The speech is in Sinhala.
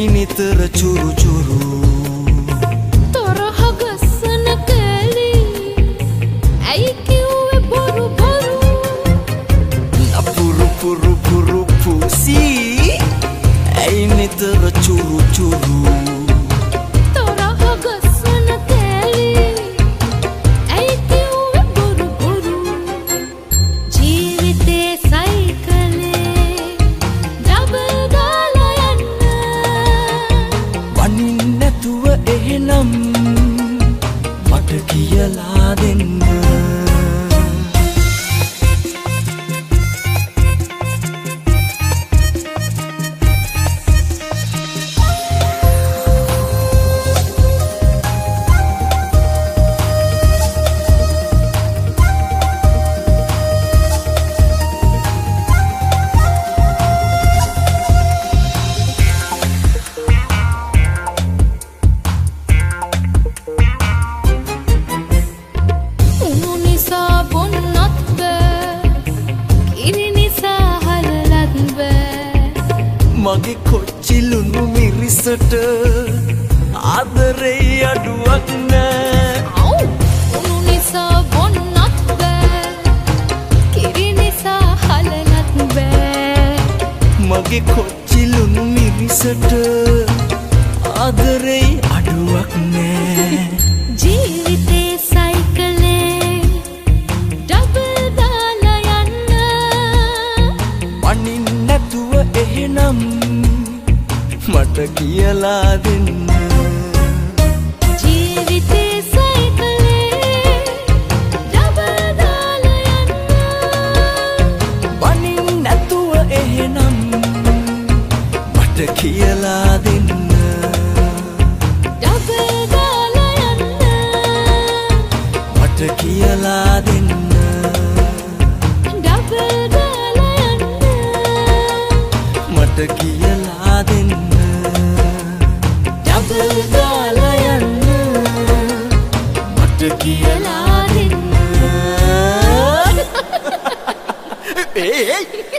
ඇයි නිතර චුරු චුරු තරහ ගස්සන කැලි ඇයි කිව්වේ බොරු බොරු නපුරු පුරු පුරු පුසී ඇයි නිතර චුරු චුරු තරහ ගස්සන කැලි ඇයි කිව්වේ බොරු බොරු ජීවිතේ සයිකලේ ඩබල් ගාලා යන්න වනින් නැතුව එහෙනම් මට කියලා දෙන්න උණු නිසා බොන්නත් බෑ කිරි නිසා හලලත් බෑ මගේ කොච්චිලුණු මිරිසට ආදරේ අඩුවක් නෑ අව් උණු නිසා බොන්නත් බෑ කිරි නිසා හලලත් බෑ මගේ කොච්චිලුණු මිරිසට ආදරේ අඩුවක් නෑ ජීවිතේ සයිකලේ ඩබල් දාලා යන්න වනින් නැතුව එහෙනම් මට කියලා දෙන්න ජීවිතේ සයිකලේ ඩබල් දාලා යන්න වනින් නැතුව එහෙනම් මට කියලා දෙන්න ඩබල් දාලා යන්න මට කියලා දෙන්න ඩබල් දාලා යන්න මට කියලා දෙන්න ඩබල් දාලා යන්න මට කියලා දෙන්න කියලා දෙන්න ඒ